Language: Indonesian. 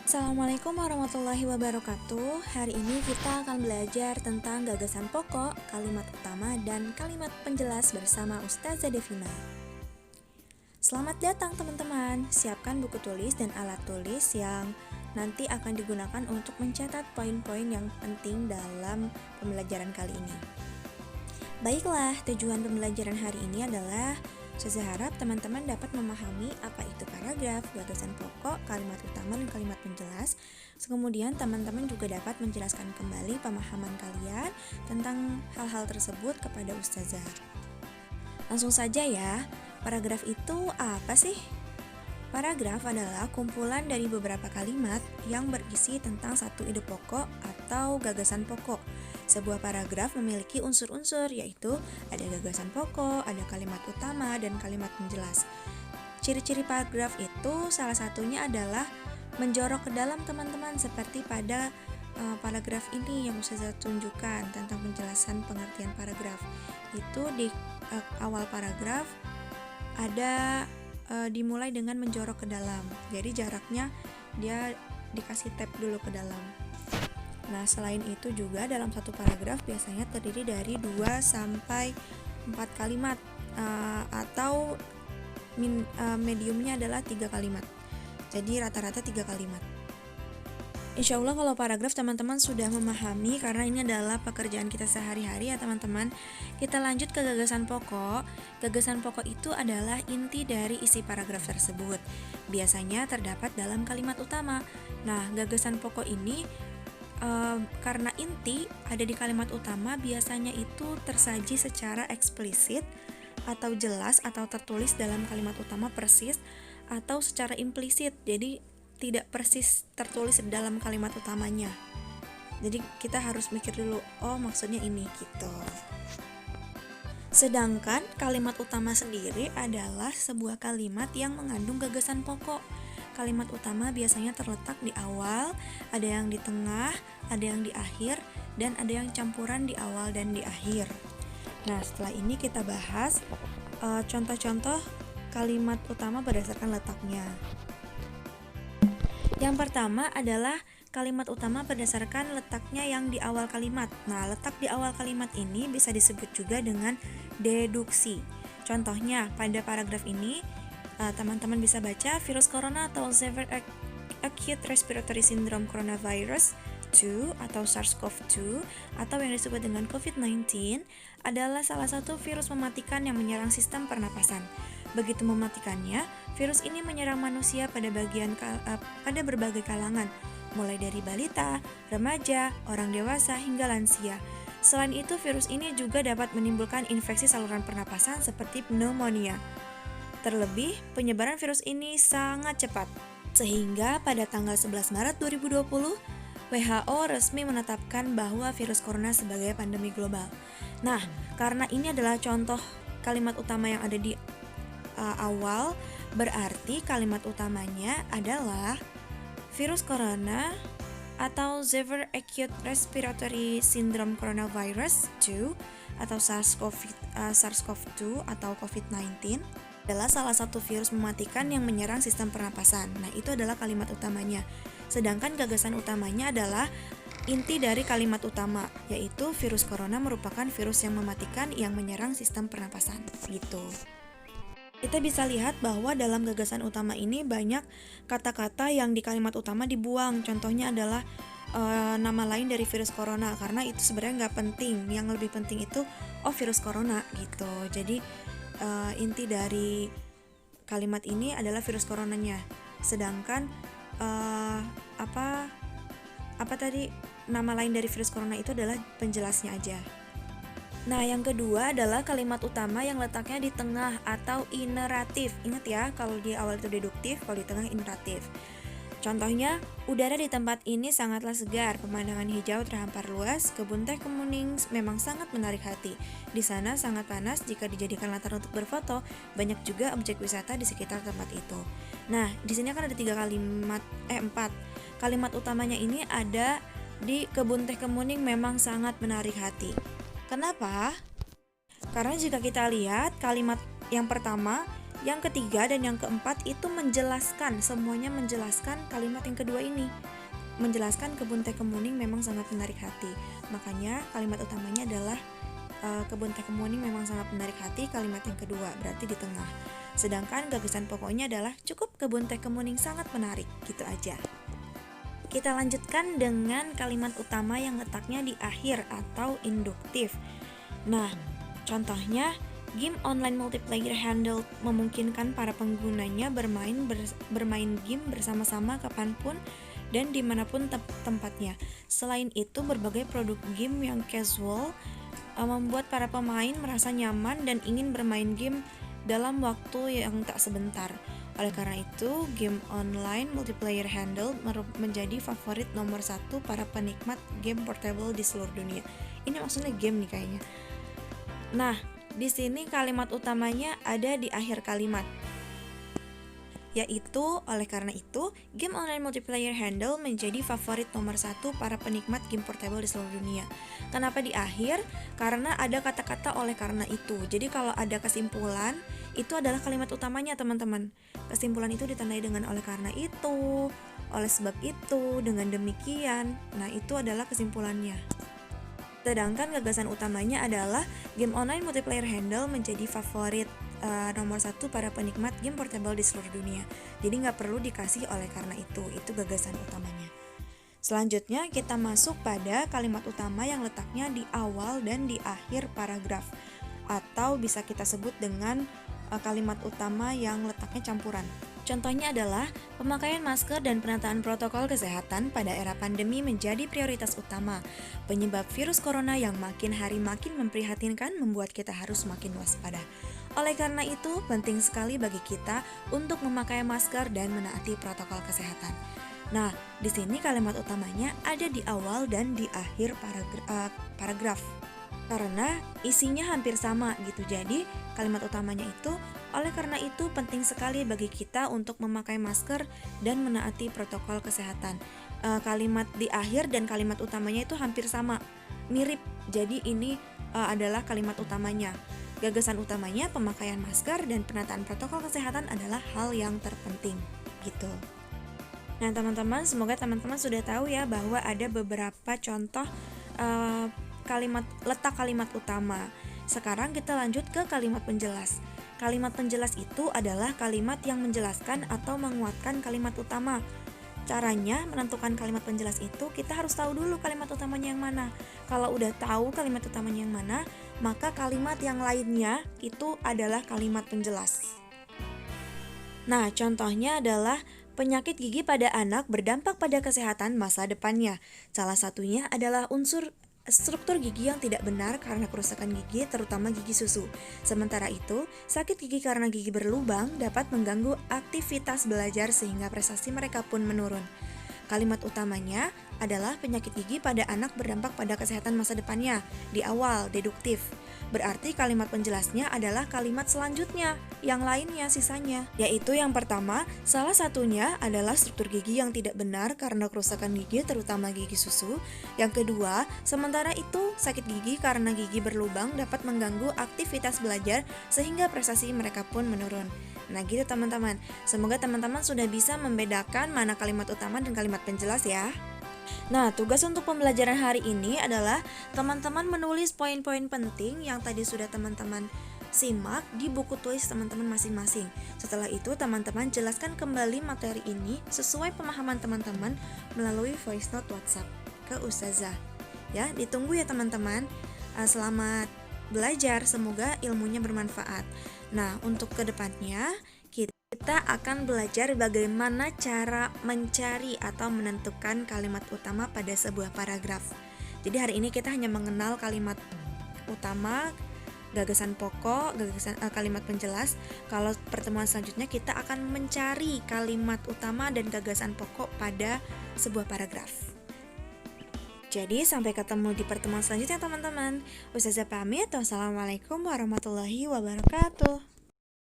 Assalamualaikum warahmatullahi wabarakatuh. Hari ini kita akan belajar tentang gagasan pokok, kalimat utama, dan kalimat penjelas bersama Ustazah Devina. Selamat datang teman-teman. Siapkan buku tulis dan alat tulis yang nanti akan digunakan untuk mencatat poin-poin yang penting dalam pembelajaran kali ini. Baiklah, tujuan pembelajaran hari ini adalah saya harap teman-teman dapat memahami apa itu paragraf, gagasan pokok, kalimat utama, dan kalimat penjelas. Kemudian teman-teman juga dapat menjelaskan kembali pemahaman kalian tentang hal-hal tersebut kepada Ustazah. Langsung saja ya, paragraf itu apa sih? Paragraf adalah kumpulan dari beberapa kalimat yang berisi tentang satu ide pokok atau gagasan pokok. Sebuah paragraf memiliki unsur-unsur, yaitu ada gagasan pokok, ada kalimat utama, dan kalimat penjelas. Ciri-ciri paragraf itu salah satunya adalah menjorok ke dalam teman-teman, seperti pada paragraf ini yang saya tunjukkan tentang penjelasan pengertian paragraf. Itu di awal paragraf ada dimulai dengan menjorok ke dalam. Jadi jaraknya dia dikasih tab dulu ke dalam. Nah, selain itu juga dalam satu paragraf biasanya terdiri dari 2-4 kalimat atau mediumnya adalah 3 kalimat. Jadi rata-rata 3 kalimat. Insya Allah kalau paragraf teman-teman sudah memahami karena ini adalah pekerjaan kita sehari-hari ya teman-teman. Kita lanjut ke gagasan pokok. Gagasan pokok itu adalah inti dari isi paragraf tersebut. Biasanya terdapat dalam kalimat utama. Nah, gagasan pokok ini karena inti ada di kalimat utama biasanya itu tersaji secara eksplisit atau jelas atau tertulis dalam kalimat utama persis atau secara implisit, jadi tidak persis tertulis dalam kalimat utamanya. Jadi kita harus mikir dulu, oh maksudnya ini gitu. Sedangkan kalimat utama sendiri adalah sebuah kalimat yang mengandung gagasan pokok. Kalimat utama biasanya terletak di awal, ada yang di tengah, ada yang di akhir, dan ada yang campuran di awal dan di akhir. Nah, setelah ini kita bahas contoh-contoh kalimat utama berdasarkan letaknya. Yang pertama adalah kalimat utama berdasarkan letaknya yang di awal kalimat. Nah, letak di awal kalimat ini bisa disebut juga dengan deduksi. Contohnya, pada paragraf ini teman-teman bisa baca virus corona atau Severe Acute Respiratory Syndrome Coronavirus 2 atau SARS-CoV-2 atau yang disebut dengan COVID-19 adalah salah satu virus mematikan yang menyerang sistem pernapasan. Begitu mematikannya, virus ini menyerang manusia pada berbagai kalangan, mulai dari balita, remaja, orang dewasa hingga lansia. Selain itu, virus ini juga dapat menimbulkan infeksi saluran pernapasan seperti pneumonia. Terlebih, penyebaran virus ini sangat cepat, sehingga pada tanggal 11 Maret 2020, WHO resmi menetapkan bahwa virus corona sebagai pandemi global. Nah, karena ini adalah contoh kalimat utama yang ada di awal, berarti kalimat utamanya adalah virus corona atau Severe Acute Respiratory Syndrome Coronavirus 2 atau SARS-CoV-2 atau COVID-19 adalah salah satu virus mematikan yang menyerang sistem pernapasan. Nah, itu adalah kalimat utamanya. Sedangkan gagasan utamanya adalah inti dari kalimat utama, yaitu virus corona merupakan virus yang mematikan yang menyerang sistem pernapasan. Gitu. Kita bisa lihat bahwa dalam gagasan utama ini banyak kata-kata yang di kalimat utama dibuang. Contohnya adalah nama lain dari virus corona, karena itu sebenarnya nggak penting. Yang lebih penting itu virus corona gitu. Jadi inti dari kalimat ini adalah virus coronanya. Sedangkan apa tadi nama lain dari virus corona itu adalah penjelasnya aja. Nah, yang kedua adalah kalimat utama yang letaknya di tengah atau ineratif. Ingat ya, kalau di awal itu deduktif, kalau di tengah ineratif. Contohnya, udara di tempat ini sangatlah segar, pemandangan hijau terhampar luas, kebun teh kemuning memang sangat menarik hati. Di sana sangat panas jika dijadikan latar untuk berfoto, banyak juga objek wisata di sekitar tempat itu. Nah, di sini kan ada 4 kalimat utamanya ini ada di kebun teh kemuning memang sangat menarik hati. Kenapa? Karena jika kita lihat kalimat yang pertama Yang ketiga dan yang keempat itu menjelaskan, semuanya menjelaskan kalimat yang kedua ini. Menjelaskan kebun teh kemuning memang sangat menarik hati. Makanya kalimat utamanya adalah kebun teh kemuning memang sangat menarik hati, kalimat yang kedua berarti di tengah. Sedangkan gagasan pokoknya adalah cukup kebun teh kemuning sangat menarik, gitu aja. Kita lanjutkan dengan kalimat utama yang letaknya di akhir atau induktif. Nah, contohnya game online multiplayer handle memungkinkan para penggunanya bermain game bersama-sama kapanpun dan dimanapun tempatnya. Selain itu, berbagai produk game yang casual membuat para pemain merasa nyaman dan ingin bermain game dalam waktu yang tak sebentar. Oleh karena itu, game online multiplayer handle menjadi favorit nomor 1 para penikmat game portable di seluruh dunia. Ini maksudnya game nih kayaknya. Nah, di sini kalimat utamanya ada di akhir kalimat, yaitu oleh karena itu, game online multiplayer handle menjadi favorit nomor 1 para penikmat game portable di seluruh dunia. Kenapa di akhir? Karena ada kata-kata oleh karena itu. Jadi kalau ada kesimpulan, itu adalah kalimat utamanya, teman-teman. Kesimpulan itu ditandai dengan oleh karena itu, oleh sebab itu, dengan demikian. Nah, itu adalah kesimpulannya. Sedangkan gagasan utamanya adalah game online multiplayer handle menjadi favorit nomor 1 para penikmat game portable di seluruh dunia. Jadi nggak perlu dikasih oleh karena itu gagasan utamanya. Selanjutnya kita masuk pada kalimat utama yang letaknya di awal dan di akhir paragraf, atau bisa kita sebut dengan kalimat utama yang letaknya campuran. Contohnya adalah pemakaian masker dan penataan protokol kesehatan pada era pandemi menjadi prioritas utama. Penyebab virus corona yang makin hari makin memprihatinkan membuat kita harus makin waspada. Oleh karena itu, penting sekali bagi kita untuk memakai masker dan menaati protokol kesehatan. Nah, di sini kalimat utamanya ada di awal dan di akhir paragraf. Karena isinya hampir sama gitu. Jadi, kalimat utamanya itu, oleh karena itu penting sekali bagi kita untuk memakai masker dan menaati protokol kesehatan. Kalimat di akhir dan kalimat utamanya itu hampir sama, mirip. Jadi ini adalah kalimat utamanya. Gagasan utamanya pemakaian masker dan penataan protokol kesehatan adalah hal yang terpenting gitu. Nah, teman-teman, semoga teman-teman sudah tahu ya bahwa ada beberapa contoh letak kalimat utama. Sekarang kita lanjut ke kalimat penjelas. Kalimat penjelas itu adalah kalimat yang menjelaskan atau menguatkan kalimat utama. Caranya menentukan kalimat penjelas itu kita harus tahu dulu kalimat utamanya yang mana. Kalau udah tahu kalimat utamanya yang mana, maka kalimat yang lainnya itu adalah kalimat penjelas. Nah, contohnya adalah penyakit gigi pada anak berdampak pada kesehatan masa depannya. Salah satunya adalah struktur gigi yang tidak benar karena kerusakan gigi, terutama gigi susu. Sementara itu, sakit gigi karena gigi berlubang dapat mengganggu aktivitas belajar sehingga prestasi mereka pun menurun. Kalimat utamanya adalah penyakit gigi pada anak berdampak pada kesehatan masa depannya. Di awal, deduktif. Berarti kalimat penjelasnya adalah kalimat selanjutnya, yang lainnya sisanya. Yaitu yang pertama, salah satunya adalah struktur gigi yang tidak benar karena kerusakan gigi, terutama gigi susu. Yang kedua, sementara itu sakit gigi karena gigi berlubang dapat mengganggu aktivitas belajar sehingga prestasi mereka pun menurun. Nah gitu teman-teman, semoga teman-teman sudah bisa membedakan mana kalimat utama dan kalimat penjelas ya. Nah, tugas untuk pembelajaran hari ini adalah teman-teman menulis poin-poin penting yang tadi sudah teman-teman simak di buku tulis teman-teman masing-masing. Setelah itu, teman-teman jelaskan kembali materi ini sesuai pemahaman teman-teman melalui voice note WhatsApp ke Ustazah. Ya, ditunggu ya teman-teman. Selamat belajar, semoga ilmunya bermanfaat. Nah, untuk kedepannya kita akan belajar bagaimana cara mencari atau menentukan kalimat utama pada sebuah paragraf. Jadi hari ini kita hanya mengenal kalimat utama, gagasan pokok, kalimat penjelas. Kalau pertemuan selanjutnya kita akan mencari kalimat utama dan gagasan pokok pada sebuah paragraf. Jadi sampai ketemu di pertemuan selanjutnya teman-teman. Ustazah pamit. Wassalamualaikum warahmatullahi wabarakatuh.